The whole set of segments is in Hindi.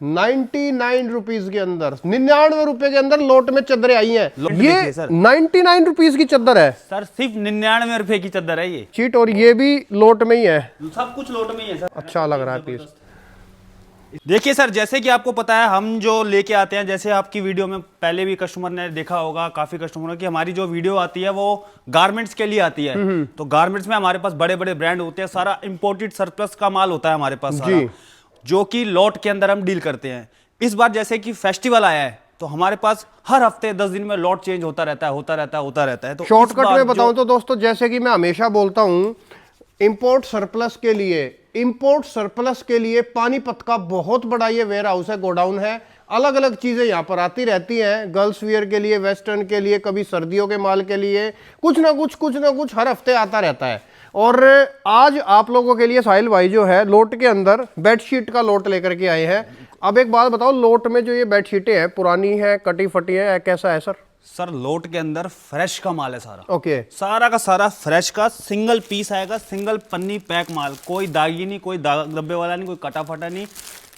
₹99 के अंदर, ₹99 के अंदर लोट में चद्दरें आई हैं। ये ₹99 की चद्दर है सर, सिर्फ ₹99 की चद्दर है ये शीट, और ये भी लोट में ही है, सब कुछ लोट में ही है सर। अच्छा लग रहा है पीस। देखिए सर, जैसे कि आपको पता है हम जो लेके आते हैं, जैसे आपकी वीडियो में पहले भी कस्टमर ने देखा होगा, काफी कस्टमर की हमारी जो वीडियो आती है वो गारमेंट्स के लिए आती है। तो गारमेंट्स में हमारे पास बड़े बड़े ब्रांड होते हैं, सारा इंपोर्टेड सरप्लस का माल होता है हमारे पास सारा, जो कि लॉट के अंदर हम डील करते हैं। इस बार जैसे कि फेस्टिवल आया है तो हमारे पास हर हफ्ते 10 दिन में लॉट चेंज होता रहता है। तो शॉर्टकट में बताऊं तो दोस्तों, जैसे कि मैं हमेशा बोलता हूं, इंपोर्ट सरप्लस के लिए पानीपत का बहुत बड़ा ये वेयर हाउस है, गोडाउन है। अलग अलग चीजें यहाँ पर आती रहती हैं, गर्ल्स वियर के लिए, वेस्टर्न के लिए, कभी सर्दियों के माल के लिए, कुछ ना कुछ हर हफ्ते आता रहता है। और आज आप लोगों के लिए साहिल भाई जो है लोट के अंदर बेडशीट का लोट लेकर के आए हैं। अब एक बात बताओ, लोट में जो ये बेडशीटें हैं, पुरानी है, कटी फटी है, कैसा है सर? सर, लोट के अंदर फ्रेश का माल है सारा। ओके, सारा का सारा फ्रेश का सिंगल पीस आएगा, सिंगल पन्नी पैक माल, कोई दागी नहीं, कोई धब्बे वाला नहीं, कोई कटा फटा नहीं,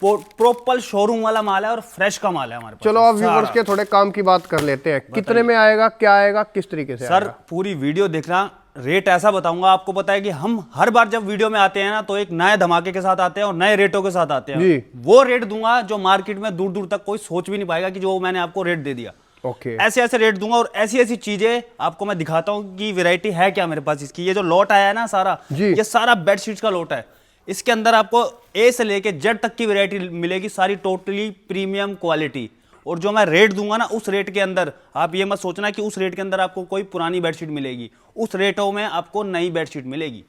प्रॉपर शोरूम वाला माल है और फ्रेश का माल है हमारे पास। चलो अब व्यूअर्स के थोड़े काम की बात कर लेते हैं। कितने में आएगा, क्या आएगा, किस तरीके से सर आएगा? पूरी वीडियो देखना। रेट ऐसा बताऊंगा, आपको पता है कि हम हर बार जब वीडियो में आते हैं ना तो एक नए धमाके के साथ आते हैं और नए रेटों के साथ आते हैं। वो रेट दूंगा जो मार्केट में दूर दूर तक कोई सोच भी नहीं पाएगा कि जो मैंने आपको रेट दे दिया। ओके, ऐसे ऐसे रेट दूंगा और ऐसी ऐसी चीजें आपको मैं दिखाता हूं कि वैरायटी है क्या मेरे पास इसकी। ये जो लॉट आया है ना सारा, ये सारा बेडशीट्स का लॉट है। इसके अंदर आपको ए से लेके जेड तक की वैरायटी मिलेगी, सारी टोटली प्रीमियम क्वालिटी। और जो मैं रेट दूंगा ना, उस रेट के अंदर आप ये मत सोचना कि उस रेट के अंदर आपको कोई पुरानी बेडशीट मिलेगी, उस रेटों में आपको नई बेडशीट मिलेगी।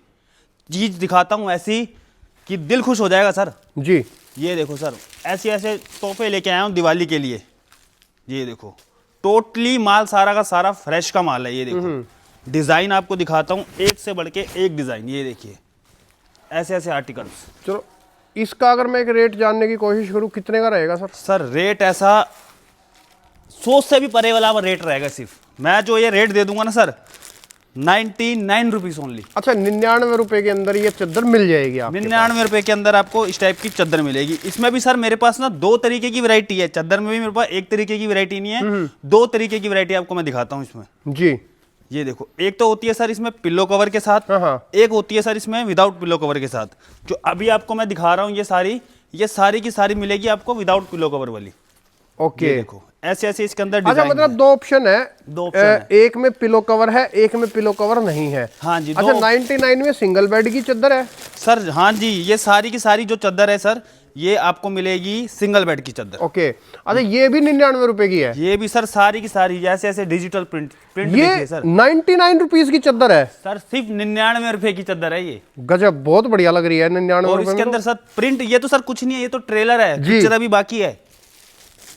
चीज दिखाता हूं ऐसी कि दिल खुश हो जाएगा सर जी। ये देखो सर, ऐसे ऐसे तोहफे लेके आया हूं दिवाली के लिए। ये देखो, टोटली माल सारा का सारा फ्रेश का माल है। ये देखो डिजाइन आपको दिखाता हूं, एक से बढ़ के एक डिजाइन। ये देखिए ऐसे ऐसे आर्टिकल्स। चलो, इसका अगर मैं एक रेट जानने की कोशिश करूं, कितने का रहेगा सर? सर रेट ऐसा सोच से भी परे वाला रेट रहेगा। सिर्फ मैं जो ये रेट दे दूंगा ना सर, 99 रुपीज ओनली। अच्छा, ₹99 के अंदर ये चद्दर मिल जाएगी आपको? 99 रुपए के अंदर आपको इस टाइप की चद्दर मिलेगी। इसमें भी सर मेरे पास ना दो तरीके की वैरायटी है। चद्दर में भी मेरे पास एक तरीके की वैरायटी नहीं है, दो तरीके की वैरायटी आपको मैं दिखाता हूँ इसमें। जी, ये देखो, एक तो होती है सर इसमें पिल्लो कवर के साथ, एक होती है सर इसमें विदाउट पिल्लो कवर के साथ। जो अभी आपको मैं दिखा रहा हूँ ये सारी की सारी मिलेगी आपको विदाउट पिल्लो कवर वाली। ओके, देखो ऐसे ऐसे इसके अंदर अच्छा, मतलब दो ऑप्शन है, एक में पिलो कवर है, एक में पिलो कवर नहीं है। हाँ जी। अच्छा, 99 में सिंगल बेड की चद्दर है सर? हाँ जी, ये सारी की सारी जो चद्दर है सर, ये आपको मिलेगी सिंगल बेड की चद्दर। ओके, अच्छा, ये भी ₹99 की है? ये भी सर सारी की सारी ऐसे ऐसे डिजिटल प्रिंट ये सर। ₹99 की चद्दर है सर, सिर्फ ₹99 की चद्दर है ये। गजब, बहुत बढ़िया लग रही है। 99 और इसके अंदर सर प्रिंट, ये तो सर कुछ नहीं है, ये तो ट्रेलर है, पिक्चर अभी बाकी है।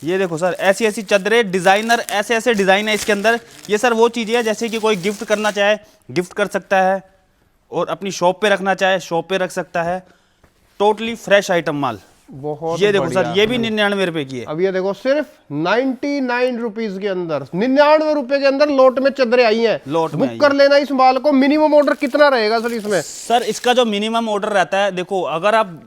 ये देखो सर, ऐसी ऐसी चद्दरें, डिजाइनर ऐसे ऐसे डिजाइन है इसके अंदर। ये सर वो चीज है जैसे कि कोई गिफ्ट करना चाहे गिफ्ट कर सकता है, और अपनी शॉप पे रखना चाहे शॉप पे रख सकता है। टोटली फ्रेश आइटम माल। बहुत ये देखो सर, ये भी ₹99 की है। अब ये देखो, सिर्फ ₹99 के अंदर, ₹99 के अंदर लोट में चद्दरें आई हैं। लोट में बुक कर लेना इस माल को। मिनिमम ऑर्डर कितना रहेगा सर इसमें? सर इसका जो मिनिमम ऑर्डर रहता है, देखो अगर आप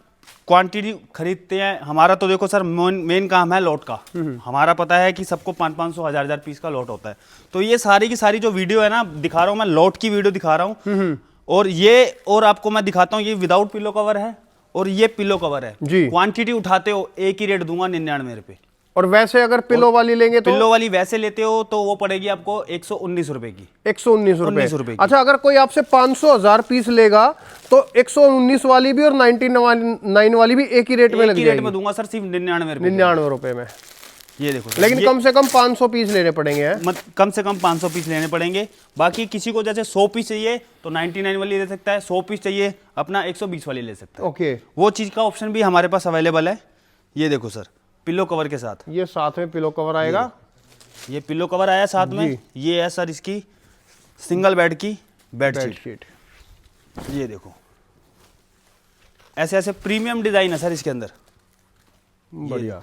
क्वांटिटी खरीदते हैं, हमारा तो देखो सर मेन काम है लॉट का। हमारा पता है कि सबको 500, 1000 पीस का लॉट होता है। तो ये सारी की सारी जो वीडियो है ना दिखा रहा हूँ मैं, लॉट की वीडियो दिखा रहा हूँ। और आपको मैं दिखाता हूँ, ये विदाउट पिलो कवर है और ये पिलो कवर है जी। क्वांटिटी उठाते हो एक ही रेट दूंगा, ₹99। और वैसे अगर पिलो वाली लेंगे तो? पिलो वाली वैसे लेते हो तो वो पड़ेगी आपको ₹119 की। ₹119। अच्छा, अगर कोई आपसे 500, 1000 पीस लेगा तो 119 वाली भी और 99 वाली भी एक ही रेट में लग जाएगी? एक ही रेट में दूंगा सर, सिर्फ ₹99 में। ये देखो सर, लेकिन कम से कम 500 पीस लेने पड़ेंगे। कम से कम 500 पीस लेने पड़ेंगे। बाकी किसी को जैसे 100 पीस चाहिए तो 99 वाली ले सकता है, 100 पीस चाहिए अपना 120 वाली ले सकता है। ओके, वो चीज का ऑप्शन भी हमारे पास अवेलेबल है। ये देखो सर, पिलो कवर के साथ, ये साथ में पिलो कवर आएगा। ये पिलो कवर आया साथ में। ये है सर इसकी सिंगल बेड की बेडशीट। ये देखो ऐसे ऐसे प्रीमियम डिजाइन है सर इसके अंदर। बढ़िया,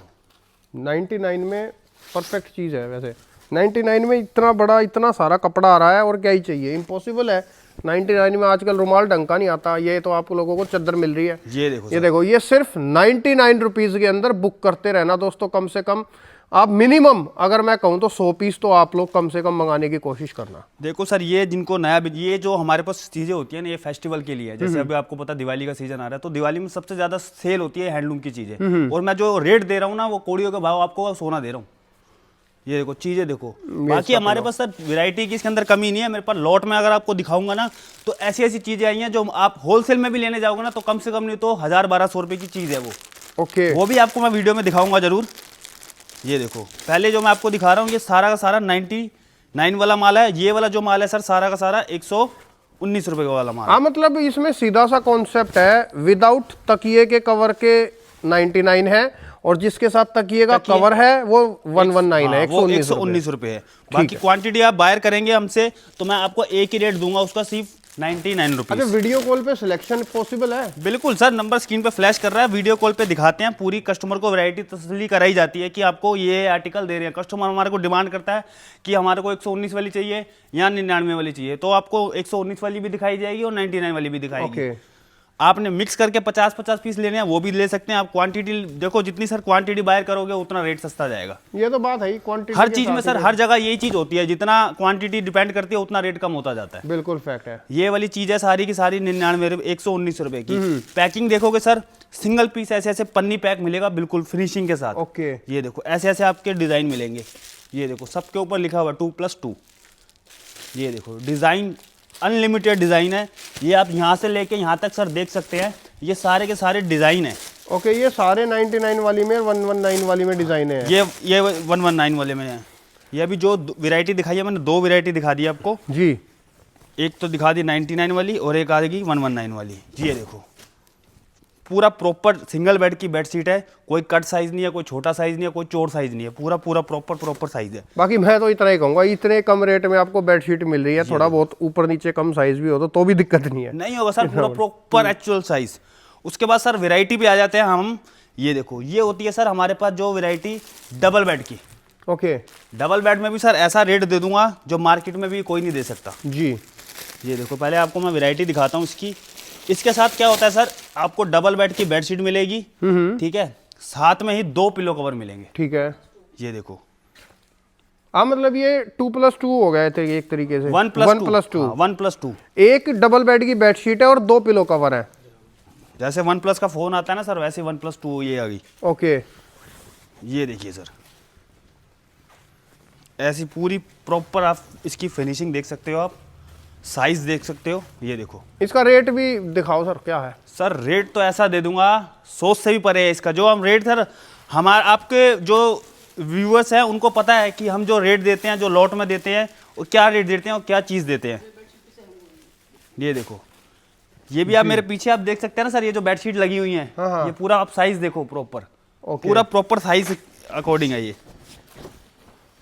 99 में परफेक्ट चीज है वैसे। 99 में इतना बड़ा इतना सारा कपड़ा आ रहा है, और क्या ही चाहिए, इम्पॉसिबल है। 99 में आजकल रुमाल ढंग का नहीं आता। ये तो आप लोगों को चादर मिल रही है, ये देखो ये सिर्फ 99 रुपीज़ के अंदर बुक करते रहना दोस्तों। कम से कम आप मिनिमम अगर मैं कहूँ तो 100 पीस तो आप लोग कम से कम मंगाने की कोशिश करना। देखो सर, ये जिनको नया, ये जो हमारे पास चीज़ें होती है ना, ये फेस्टिवल के लिए है। जैसे अभी आपको पता दिवाली का सीजन आ रहा है, तो दिवाली में सबसे ज्यादा सेल होती है हैंडलूम की चीज़ें। और मैं जो रेट दे रहा हूँ ना, वो कोड़ियों के भाव आपको सोना दे रहा हूँ। ये देखो चीज़ें देखो। बाकी हमारे पास सर वैरायटी की इसके अंदर कमी नहीं है। मेरे पास लॉट में अगर आपको दिखाऊंगा ना, तो ऐसी ऐसी चीज़ें आई हैं जो आप होलसेल में भी लेने जाओगे ना, तो कम से कम नहीं तो 1000-1200 रुपये की चीज़ है वो। ओके, वो भी आपको मैं वीडियो में दिखाऊंगा जरूर। ये देखो, पहले जो मैं आपको दिखा रहा हूँ, ये सारा का सारा 99 वाला माल है। ये वाला जो माल है सर, सारा का सारा 119 रुपये वाला माल। हाँ, मतलब इसमें सीधा सा कॉन्सेप्ट है, विदाउट तकिए के कवर के 99 है, और जिसके साथ तकिए का कवर है वो 119 है, 119 रुपये है। बाकी क्वांटिटी आप बायर करेंगे हमसे, तो मैं आपको एक ही रेट दूंगा उसका, सिर्फ 99 रुपीज। अच्छा, वीडियो कॉल पे सिलेक्शन पॉसिबल है? बिल्कुल सर, नंबर स्क्रीन पे फ्लैश कर रहा है, वीडियो कॉल पे दिखाते हैं। पूरी कस्टमर को वैरायटी तसल्ली कराई जाती है कि आपको ये आर्टिकल दे रहे हैं। कस्टमर हमारे को डिमांड करता है कि हमारे को 119 वाली चाहिए या 99 वाली चाहिए, तो आपको 119 वाली भी दिखाई जाएगी और 99 वाली भी दिखाएगी। आपने मिक्स करके 50-50 पीस लेने हैं, वो भी ले सकते हैं आप। क्वांटिटी देखो, जितनी सर क्वांटिटी बायर करोगे उतना रेट सस्ता जाएगा। ये तो बात है ही, क्वांटिटी हर चीज में सर, हर जगह यही चीज होती है, जितना क्वांटिटी डिपेंड करती है उतना रेट कम होता जाता है। बिल्कुल फैक्ट है। ये वाली चीज है सारी की सारी 99, 119 रुपए की। पैकिंग देखोगे सर, सिंगल पीस ऐसे ऐसे पन्नी पैक मिलेगा, बिल्कुल फिनिशिंग के साथ। ओके, ये देखो ऐसे ऐसे आपके डिजाइन मिलेंगे। ये देखो सबके ऊपर लिखा हुआ 2+2। ये देखो डिजाइन अनलिमिटेड डिजाइन है। ये आप यहाँ से लेके यहाँ तक सर देख सकते हैं, ये सारे के सारे डिजाइन है। ओके, ये सारे 99 वाली में, 119 वाली में डिजाइन है। ये 119 वाले में है। ये अभी जो वैरायटी दिखाई है मैंने, 2 वैरायटी दिखा दी आपको जी। एक तो दिखा दी 99 वाली और एक आएगी 119 वाली। ये देखो पूरा प्रॉपर सिंगल बेड की बेडशीट है। कोई कट साइज नहीं है, कोई छोटा साइज नहीं है, कोई चौड़ साइज नहीं है, पूरा पूरा प्रॉपर साइज है। बाकी मैं तो इतना ही कहूंगा, इतने कम रेट में आपको बेडशीट मिल रही है। थोड़ा बहुत ऊपर नीचे कम साइज भी हो तो भी दिक्कत नहीं है। नहीं होगा सर, पूरा प्रॉपर एक्चुअल साइज। उसके बाद सर वैरायटी पे आ जाते हैं हम। ये देखो, ये होती है सर हमारे पास जो वैरायटी डबल बेड की। ओके, डबल बेड में भी सर ऐसा रेट दे दूंगा जो मार्केट में भी कोई नहीं दे सकता जी। ये देखो, पहले आपको मैं वैरायटी दिखाता हूँ इसकी। इसके साथ क्या होता है सर, आपको डबल बेड की बेडशीट मिलेगी, ठीक है, साथ में ही 2 पिलो कवर मिलेंगे। ठीक है, ये देखो। हाँ, मतलब ये 2+2 हो गए थे एक तरीके से। 1+2 1+2। एक डबल बेड की बेडशीट है और 2 पिलो कवर है। जैसे OnePlus का फोन आता है ना सर, वैसे 1+2 ये आ गई। ओके, ये देखिए सर, ऐसी पूरी प्रॉपर आप इसकी फिनिशिंग देख सकते हो, आप साइज देख सकते हो। ये देखो, इसका रेट भी दिखाओ सर, क्या है? सर रेट तो ऐसा दे दूंगा, सोच से भी परे है इसका जो हम रेट सर। हमारे आपके जो व्यूअर्स हैं उनको पता है कि हम जो रेट देते हैं, जो लॉट में देते हैं, वो क्या रेट देते हैं और क्या चीज़ देते हैं। ये देखो, ये भी आप मेरे पीछे आप देख सकते हैं ना सर, ये जो बेडशीट लगी हुई है, ये पूरा आप साइज देखो प्रॉपर, पूरा प्रॉपर साइज अकॉर्डिंग है।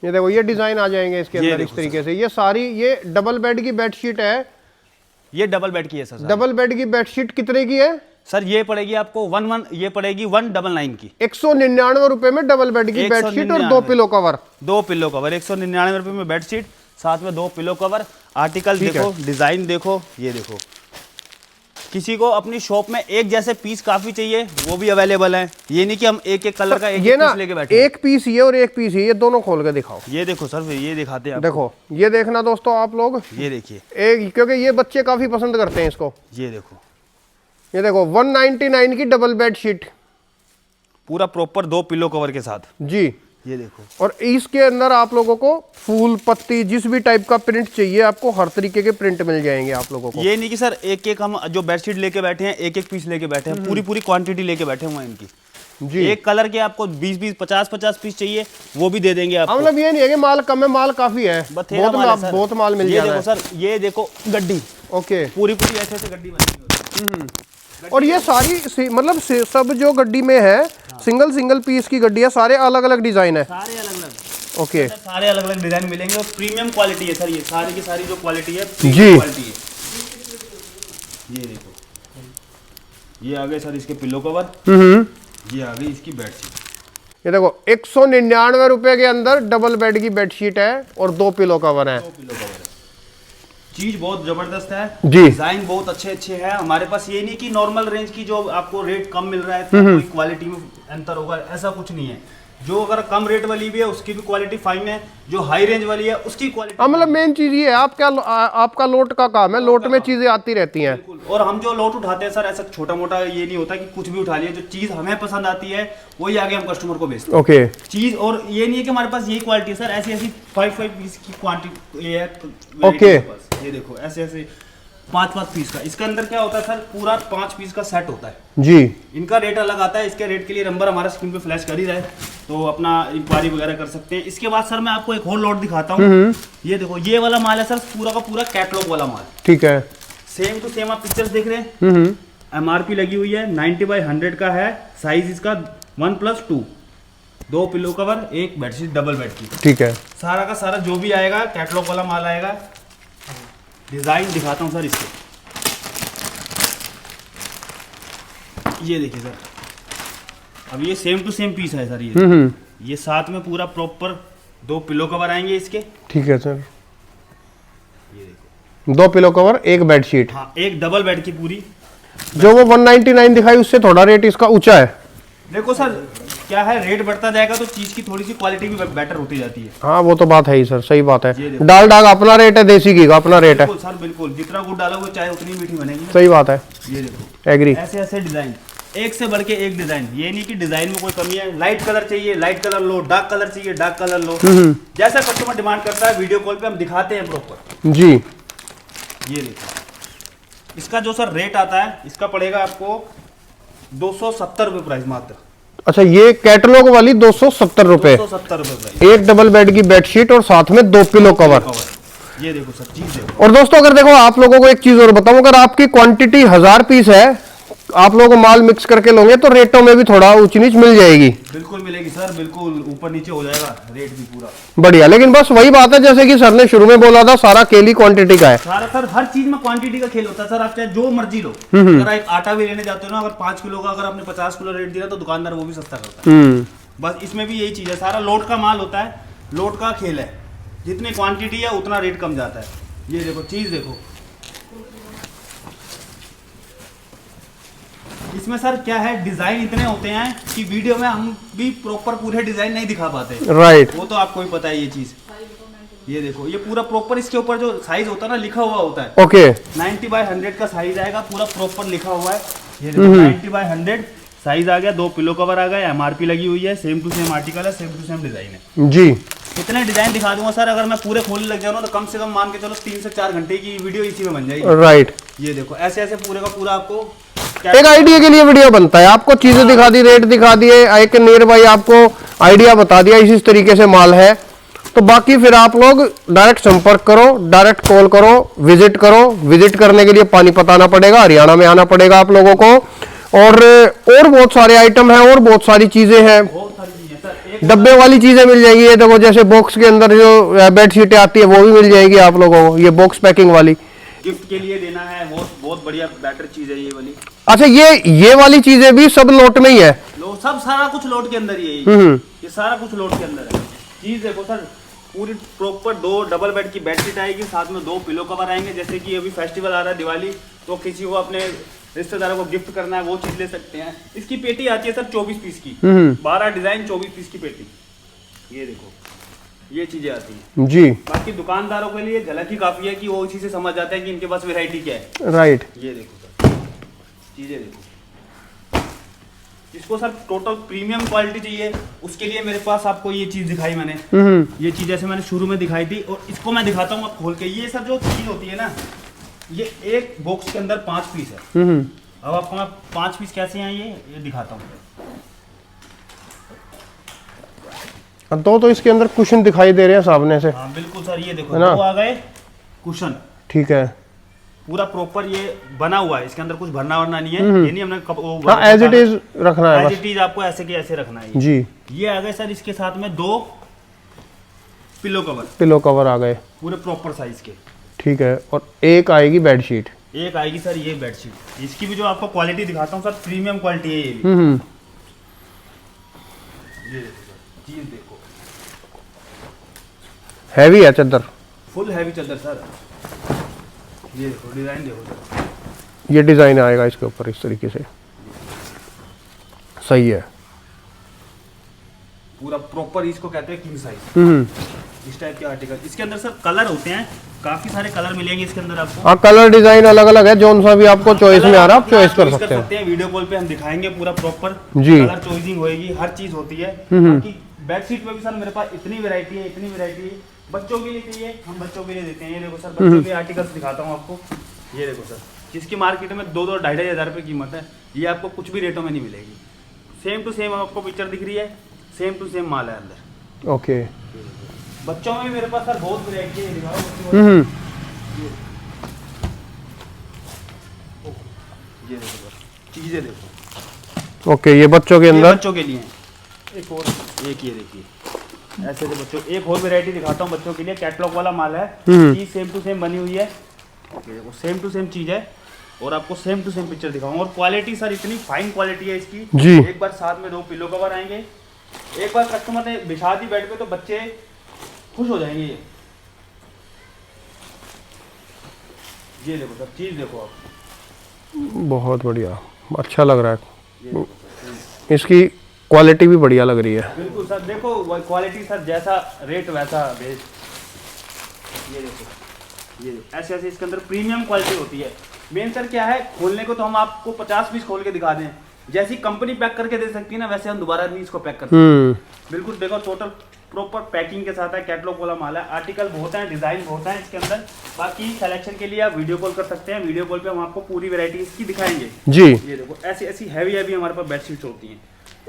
ये देखो, ये डिजाइन आ जाएंगे इसके अंदर इस तरीके से। ये सारी ये डबल बेड की बेडशीट है। ये डबल बेड की है सर। डबल बेड की बेडशीट कितने की है सर? ये पड़ेगी आपको 199 की। 199 रुपए में डबल बेड की बेडशीट और 2 पिलो कवर। 2 पिलो कवर 199 रुपए में बेडशीट, साथ में 2 पिलो कवर। आर्टिकल देखो, डिजाइन देखो, ये देखो। किसी को अपनी शॉप में एक जैसे पीस काफी चाहिए, वो भी अवेलेबल है। ये नहीं कि हम एक एक कलर का एक पीस लेके बैठे। एक पीस ये और एक पीस ये दोनों खोल के दिखाओ। ये देखो सर, ये दिखाते हैं। देखो, ये देखना दोस्तों आप लोग, ये देखिए, एक क्योंकि ये बच्चे काफी पसंद करते हैं इसको। ये देखो, ये देखो 199 की डबल बेड शीट, पूरा प्रॉपर 2 पिलो कवर के साथ जी। ये देखो, और इसके अंदर आप लोगों को फूल पत्ती जिस भी टाइप का प्रिंट चाहिए, आपको हर तरीके के प्रिंट मिल जाएंगे आप लोगों को। ये नहीं कि सर एक एक हम जो बेडशीट लेके बैठे हैं, एक एक पीस लेके बैठे हैं, पूरी पूरी क्वांटिटी लेके बैठे हुए हैं इनकी जी। एक कलर के आपको 20-20 50-50 पीस चाहिए, वो भी दे देंगे आपको। मतलब ये नहीं है कि माल कम है, माल काफी है, बहुत माल मिल जाएगा। ये देखो सर, ये देखो गड्डी, ओके, पूरी पूरी ऐसे ऐसे गड्डी बनी है। और ये सारी मतलब सब जो गड्डी में है, सिंगल पीस की गड्डी है, सारे अलग अलग डिजाइन है, सारे अलग अलग। ओके, सारे अलग अलग डिजाइन मिलेंगे और प्रीमियम क्वालिटी है सर। ये सारी की सारी जो क्वालिटी है, जी क्वालिटी है। ये देखो, ये आ गए सर इसके पिलो कवर, ये आ गई इसकी बेडशीट। ये देखो 199 रुपए के अंदर डबल बेड की बेडशीट है और 2 पिलो कवर है। चीज बहुत जबरदस्त है जी। डिजाइन बहुत अच्छे अच्छे हैं हमारे पास। ये नहीं कि नॉर्मल रेंज की जो आपको रेट कम मिल रहा है तो कोई क्वालिटी में अंतर होगा, ऐसा कुछ नहीं है। जो अगर कम रेट वाली भी है उसकी भी क्वालिटी फाइन है, जो हाई रेंज वाली है उसकी क्वालिटी मतलब मेन चीज ये है आपका लोट का काम है, लोट में चीजें आती रहती हैं। और हम जो लोट उठाते हैं सर ऐसा छोटा मोटा ये नहीं होता कि कुछ भी उठा लिया, जो चीज हमें पसंद आती है वही आगे हम कस्टमर को बेचते हैं। ओके चीज और ये नहीं है कि हमारे पास यही क्वालिटी है सर, ऐसी ऐसी 5 पीस की क्वांटिटी ये है। ओके। ये देखो ऐसे ऐसे 5 पीस का। इसके अंदर क्या होता है सर, पूरा 5 पीस का सेट होता है जी। इनका रेट अलग आता है। इसके रेट के लिए नंबर हमारा स्क्रीन पे फ्लैश कर ही रहा है, तो अपना इंक्वायरी वगैरह कर सकते हैं। इसके बाद सर मैं आपको एक और लॉट दिखाता हूँ। ये देखो ये वाला माल है सर, पूरा का पूरा कैटलॉग वाला माल। ठीक है। सेम टू सेम आप पिक्चर्स देख रहे हैं। MRP लगी हुई है, 90/100 का है। साइज इसका 1+2, 2 pillow cover, 1 bedsheet double bed की। ठीक है। सारा का सारा जो भी आएगा कैटलॉग वाला माल आएगा। डिजाइन दिखाता हूँ सर इसके, ये देखिए सर, अब ये सेम टू सेम पीस है सर। ये साथ में पूरा प्रॉपर 2 पिलो कवर आएंगे इसके। ठीक है सर। ये देखो 2 पिलो कवर, 1 बेडशीट। हाँ, एक डबल बेड की पूरी। जो वो 199 दिखाई उससे थोड़ा रेट इसका ऊंचा है। देखो सर क्या है, रेट बढ़ता जाएगा तो चीज की थोड़ी सी क्वालिटी भी बेटर होती जाती है। हाँ वो तो बात है ही सर, सही बात ये है। देखो। दाल डाग अपना रेट है, देसी घी का अपना रेट है। बिल्कुल सर बिल्कुल, जितना गुड़ डालोगे चाय उतनी मीठी बनेगी। सही बात है। ये देखो एग्री। ऐसे ऐसे डिजाइन, एक से बढ़ के एक डिजाइन। ये नहीं कि डिजाइन में कोई कमी है। लाइट कलर चाहिए लाइट कलर लो, डार्क कलर चाहिए डार्क कलर लो, जैसा कस्टमर डिमांड करता है वीडियो कॉल पे हम दिखाते हैं प्रॉपर। जी। ये देखो इसका जो सर रेट आता है, इसका पड़ेगा आपको 270 रुपये प्राइस मात्र। अच्छा ये कैटलॉग वाली 270 रुपए, 270 रुपये प्राइस, एक डबल बेड की बेडशीट और साथ में 2 पिलो कवर। ये देखो सर चीज देखो। और दोस्तों अगर देखो आप लोगों को एक चीज और बताऊं, अगर आपकी क्वांटिटी 1000 पीस है, आप लोग माल मिक्स करके लोगे तो रेटों में भी थोड़ा ऊंच नीच मिल जाएगी। बिल्कुल मिलेगी सर, बिल्कुल ऊपर नीचे हो जाएगा रेट भी पूरा बढ़िया। लेकिन बस वही बात है जैसे कि सर ने शुरू में बोला था, सारा केली क्वांटिटी का है। सारा सर हर चीज में क्वांटिटी का खेल होता है सर। आप चाहे जो मर्जी लो, अगर एक आटा भी लेने जाते हो ना, अगर 5 किलो का अगर आपने 50 किलो रेट दिया तो दुकानदार वो भी सस्ता करता है। बस इसमें भी यही चीज है, सारा लोट का माल होता है, लोट का खेल है। जितनी क्वांटिटी है उतना रेट कम जाता है। ये देखो चीज देखो, इसमें सर क्या है, डिजाइन इतने होते हैं कि वीडियो में हम भी प्रॉपर पूरे डिजाइन नहीं दिखा पाते। राइट। वो तो आपको भी पता है ये चीज। ये देखो ये पूरा प्रॉपर इसके ऊपर जो साइज होता है ना लिखा हुआ होता है। ओके। 90/100 का साइज आएगा, पूरा प्रॉपर लिखा हुआ है। ये देखो 90/100 साइज आ गया, 2 पिलो कवर आ गए, MRP लगी हुई है, सेम टू सेम आर्टिकल है, सेम टू सेम डिजाइन है जी। इतने डिजाइन दिखा दूंगा सर, अगर मैं पूरे खोलने लग जाऊँ तो कम से कम मान के चलो 3 से 4 घंटे की वीडियो इसी में बन जाएगी। राइट। ये देखो ऐसे ऐसे पूरे का पूरा आपको एक आइडिया के लिए वीडियो बनता है, आपको चीजें दिखा दी, रेट दिखा दिए, एक नियर बाई आपको आइडिया बता दिया इस तरीके से माल है, तो बाकी फिर आप लोग डायरेक्ट संपर्क करो, डायरेक्ट कॉल करो, विजिट करो। विजिट करने के लिए पानीपत आना पड़ेगा, हरियाणा में आना पड़ेगा आप लोगों को। और बहुत सारे आइटम हैं और बहुत सारी चीजें हैं, डब्बे वाली चीजें मिल जाएंगी। ये देखो जैसे बॉक्स के अंदर जो बेडशीटें आती है वो भी मिल जाएगी आप लोगों को, ये बॉक्स पैकिंग वाली। गिफ्ट के लिए देना है, बहुत बढ़िया बेटर चीज है ये वाली। अच्छा ये वाली चीजें भी सब लोट में ही है? लो सब सारा कुछ लोट के अंदर ही है। ये सारा कुछ लोट के अंदर है। चीज देखो सर, पूरी प्रॉपर 2 डबल बेड की बेडशीट आएगी, साथ में 2 पिलो कवर आएंगे। जैसे कि अभी फेस्टिवल आ रहा है दिवाली, तो किसी को अपने रिश्तेदारों को गिफ्ट करना है वो चीज ले सकते हैं। इसकी पेटी आती है सर 24 पीस की, 12 डिजाइन 24 पीस की पेटी। ये देखो ये चीजें आती हैं जी। बाकी दुकानदारों के लिए झलक ही काफी है कि वो इसी से समझ जाते हैं कि इनके पास वैरायटी क्या है। राइट। ये देखो सर चीजें देखो, जिसको सर टोटल प्रीमियम क्वालिटी चाहिए उसके लिए मेरे पास आपको ये चीज दिखाई मैंने। ये चीज जैसे मैंने शुरू में दिखाई थी, और इसको मैं दिखाता हूँ खोल के। ये सर जो चीज होती है ना, ये एक बॉक्स के अंदर 5 पीस है। अब आपको मैं 5 पीस कैसे हैं ये दिखाता हूँ। तो इसके अंदर कुशन दिखाई दे रहे हैं सामने से। हाँ बिल्कुल सर, ये देखो 2 आ गए कुशन। ठीक है। पूरा प्रॉपर ये बना हुआ है, इसके अंदर कुछ भरना वरना नहीं है। ये नहीं हमने हाँ एज इट इज रखना है, एज इट इज आपको ऐसे के ऐसे रखना है जी। ये आ गए सर, इसके साथ में 2 पिलो कवर आ गए पूरे प्रॉपर साइज के। ठीक है। और एक आएगी बेडशीट, एक आएगी सर ये बेडशीट। इसकी भी जो आपको क्वालिटी दिखाता हूँ सर, प्रीमियम क्वालिटी है ये भी। ये देखो सर, चीज देखो, हैवी है चादर, फुल हैवी चादर सर। ये देखो डिजाइन देखो सर, ये डिजाइन आएगा इसके ऊपर इस तरीके से, सही है। पूरा प्रॉपर इसको कहते हैं किंग साइज, इस टाइप के आर्टिकल। इसके अंदर सर कलर होते हैं, काफी सारे कलर मिलेंगे इसके अंदर आपको। हाँ, कलर डिजाइन अलग अलग है, जौन सा भी आपको चॉइस में आ रहा है आप चॉइस कर सकते हैं। वीडियो कॉल पे हम दिखाएंगे पूरा प्रॉपर जी। कलर चॉइसिंग होएगी, हर चीज होती है। बाकी बेडशीट में भी सर मेरे पास इतनी वैरायटी है, इतनी वैरायटी है। बच्चों के लिए चाहिए हम बच्चों के लिए देते हैं। ये देखो सर, बच्चों के आर्टिकल्स दिखाता हूँ आपको। ये देखो सर, जिसकी मार्केट में 2-2 ढाई हज़ार रुपये कीमत है, ये आपको कुछ भी रेटों में नहीं मिलेगी। सेम टू सेम आपको पिक्चर दिख रही है, सेम टू सेम माल है अंदर। ओके, बच्चों में भी मेरे पास सर बहुत वैरायटी है, दिखाओ। ये देखो सर, चीजें देखो। ओके, ये बच्चों के ये अंदर बच्चों के लिए है। एक और, एक ये देखिए, ऐसे जो बच्चों, एक और वैरायटी दिखाता हूँ बच्चों के लिए। कैटलॉग वाला माल है, चीज सेम टू सेम बनी हुई है। ओके, वो सेम टू सेम चीज है और आपको सेम टू सेम पिक्चर दिखाऊंगा। और क्वालिटी सर इतनी फाइन क्वालिटी है इसकी जी। एक बार साथ में 2 पिलो कवर आएंगे। एक बार कस्टमर ने बिछा दी बेड पे तो बच्चे खुश हो जाएंगे। ये देखो सर, चीज देखो आप, बहुत बढ़िया, अच्छा लग रहा है। ये देखो सर, इसकी क्वालिटी भी बढ़िया लग रही है। बिल्कुल सर, देखो क्वालिटी सर, जैसा रेट वैसा बेच। ये देखो, ये देखो, ऐसे ऐसे इसके अंदर प्रीमियम क्वालिटी होती है। मेन सर क्या है, खोलने को तो हम आपको 50 पीस खोल के दिखा दें, जैसी कंपनी पैक करके दे सकती है ना, वैसे हम दोबारा नहीं इसको पैक करते। बिल्कुल देखो, टोटल प्रॉपर पैकिंग के साथ है, कैटलॉग वाला माल है। आर्टिकल बहुत है, डिजाइन बहुत है इसके अंदर। बाकी सिलेक्शन के लिए आप वीडियो कॉल कर सकते हैं। वीडियो कॉल पे हम आपको पूरी वैरायटी इसकी दिखाएंगे जी। ये देखो, ऐसी ऐसी हैवी हैवी हमारे पास बेडशीट्स होती हैं,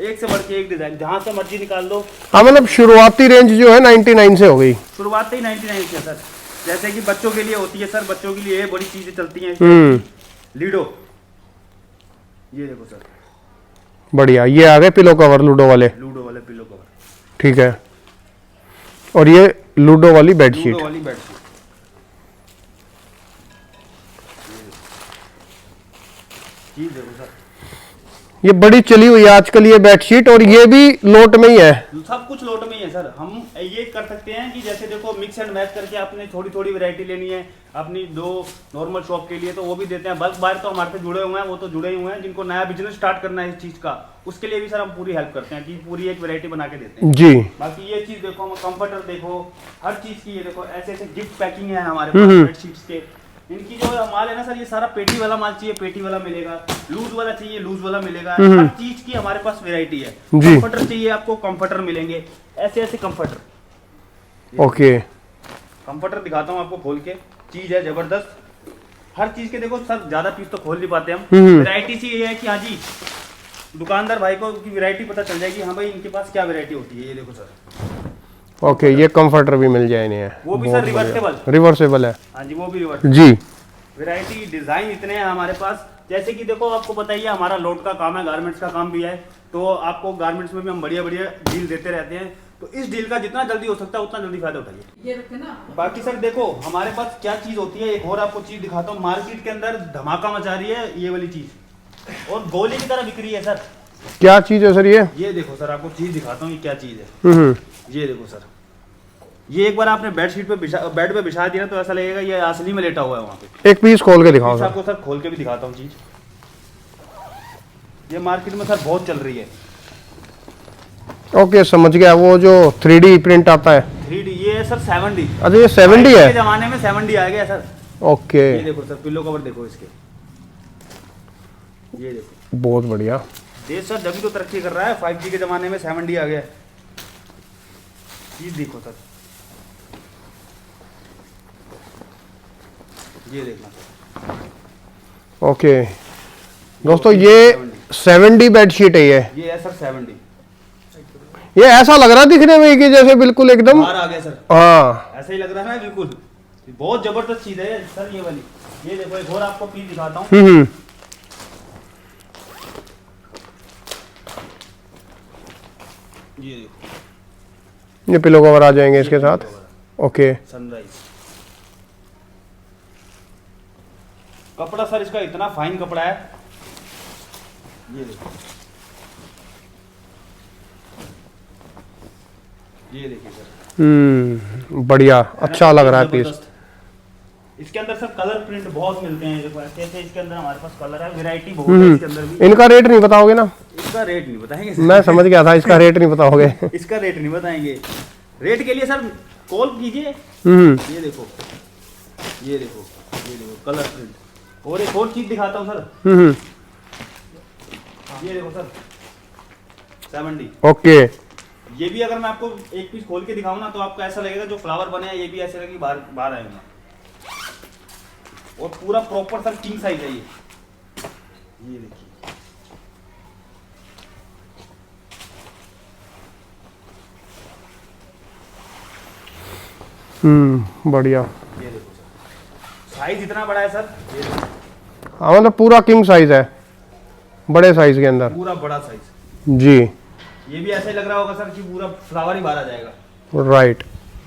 एक से बढ़ के एक डिजाइन, जहां से मर्जी निकाल दो। हाँ, मतलब शुरुआती रेंज जो है 99 से हो गई। शुरुआत ही 99 से सर। जैसे कि बच्चों के लिए होती है सर, बच्चों के लिए ये बड़ी चीजें चलती हैं, लीडो। ये देखो सर, बढ़िया, ये आ गए पिलो कवर लूडो वाले। लूडो वाले पिलो कवर, ठीक है। और ये लूडो वाली बेडशीट। लूडो वाली बेडशीट। ये देखो सर, ये बड़ी चली हुई है आजकल ये बेडशीट, और ये भी लोट में ही है। सब कुछ लोट में ही है सर। हम ये कर सकते हैं कि जैसे देखो, मिक्स एंड मैच करके आपने थोड़ी थोड़ी वैरायटी लेनी है अपनी 2 नॉर्मल शॉप के लिए, तो वो भी देते हैं। बल्क बायर तो हमारे से जुड़े हुए हैं, वो तो जुड़े हुए हैं। जिनको नया बिजनेस स्टार्ट करना है इस चीज का, उसके लिए भी सर हम पूरी हेल्प करते हैं कि पूरी एक वैरायटी बना के देते हैं जी। बाकी ये चीज देखो, हम कंफर्टर देखो, हर चीज की। ये देखो, ऐसे ऐसे गिफ्ट पैकिंग है हमारे पास बेडशीट्स के। इनकी जो माल है ना सर, ये सारा पेटी वाला माल चाहिए, पेटी वाला मिलेगा। लूज वाला चाहिए, लूज वाला मिलेगा। हर चीज की हमारे पास वैरायटी है। कंफर्टर चाहिए आपको, कंफर्टर मिलेंगे। ऐसे ऐसे कंफर्टर। ओके, कंफर्टर दिखाता हूँ आपको खोल के, चीज है जबरदस्त। हर चीज के देखो सर, ज्यादा पीस तो खोल नहीं पाते हम। वैरायटी सी ये है कि हाँ जी, दुकानदार भाई को की वैरायटी पता चल जाएगी, हाँ भाई इनके पास क्या वैरायटी होती है। ये देखो सर, ओके, ये कंफर्टर भी मिल जाए इन्हें, वो भी सर रिवर्सेबल है। हाँ जी, वो भी रिवर्सेबल जी। वैरायटी डिजाइन इतने हैं हमारे पास। जैसे कि देखो, आपको पता ही है हमारा लोड का काम है, गारमेंट्स का काम भी है, तो आपको गारमेंट्स में भी हम बढ़िया बढ़िया डील देते रहते हैं। तो इस डील का जितना जल्दी हो सकता है उतना जल्दी फायदा उठाइए। ये रखे ना। बाकी सर देखो, हमारे पास क्या चीज होती है, एक और आपको चीज दिखाता हूँ। मार्केट के अंदर धमाका मचा रही है ये वाली चीज, और गोली की तरह बिक रही है सर। क्या चीज है सर ये देखो सर, आपको चीज दिखाता हूँ ये क्या चीज है। ये देखो सर, ये एक बार आपने बेडशीट पे बेड पे बिछा दिया तो ऐसा लगेगा ये असली में लेटा हुआ है वहाँ पे। एक पीस खोल के दिखाओ सर। आपको सर खोल के भी दिखाता हूँ चीज। ये मार्केट में सर बहुत चल रही है। ओके, समझ गया, वो जो 3D प्रिंट आता है। 3D, ये है सर 7D। अच्छा, ये 7D है। जमाने में 7D आ गया सर। ओके, ये देखो सर, पिलो कवर देखो इसके। ये देखो, बहुत बढ़िया। देश सर जब भी तो तरक्की कर रहा है, 5G के जमाने में 7D आ गया। चीज देखो सर, ये देखना। ओके दोस्तों, ये 7D बेडशीट है। ये है सर 7D। ये ऐसा लग रहा है दिखने में कि जैसे बिल्कुल एकदम बाहर आ गया सर। हाँ, ऐसा ही लग रहा है ना, बिल्कुल बहुत जबरदस्त चीज है सर ये वाली। ये देखो, एक और आपको पीस दिखाता हूँ। ये देखो, ये पिलो कवर आ जाएंगे इसके साथ। ओके, सनराइज कपड़ा सर इसका इतना फाइन कपड़ा है। ये देखो, ये देखिए सर, बढ़िया, अच्छा लग रहा है पीस। जबरदस्त। इसके अंदर सर कलर प्रिंट बहुत मिलते हैं, देखो ऐसे इसके अंदर हमारे पास कलर है, वैरायटी बहुत है इसके अंदर भी। इनका रेट नहीं बताओगे ना? इसका रेट नहीं बताएंगे मैं समझ गया था, इसका रेट नहीं बताओगे। इसका रेट नहीं बताएंगे। रेट के लिए सर कॉल कीजिए। ये देखो, ये देखो, ये देखो कलर प्रिंट। और एक और चीज दिखाता हूँ सर, ये देखो सर 70। ओके, ये भी अगर मैं आपको एक पीस खोल के दिखाऊं ना तो आपको ऐसा लगेगा जो फ्लावर बने हैं ये भी ऐसे लगेगा बाहर बाहर आएंगे। और पूरा प्रॉपर सर किंग साइज है ये देखिए। बढ़िया। ये देखो सर, साइज इतना बड़ा है सर, ये देखो। हाँ मतलब पूरा किंग साइज है, बड़े साइज के अंदर। पूरा बड़ा साइज जी। ये भी ऐसे लग रहा होगा सर कि पूरा फ्लावर ही बाहर आ जाएगा। राइट।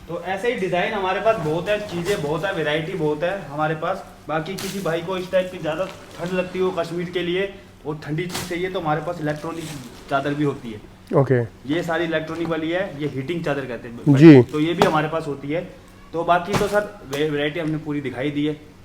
तो ऐसे ही डिजाइन हमारे पास बहुत है, चीजें बहुत है, वैरायटी बहुत है हमारे पास। बाकी किसी भाई को इस टाइप की ज्यादा ठंड लगती हो कश्मीर के लिए और ठंडी चीज चाहिए तो हमारे पास इलेक्ट्रॉनिक चादर भी होती है। ओके। ये सारी इलेक्ट्रॉनिक वाली है, ये हीटिंग चादर कहते हैं जी। तो ये भी हमारे पास होती है। तो बाकी तो सर वैरायटी हमने पूरी दिखाई दी है।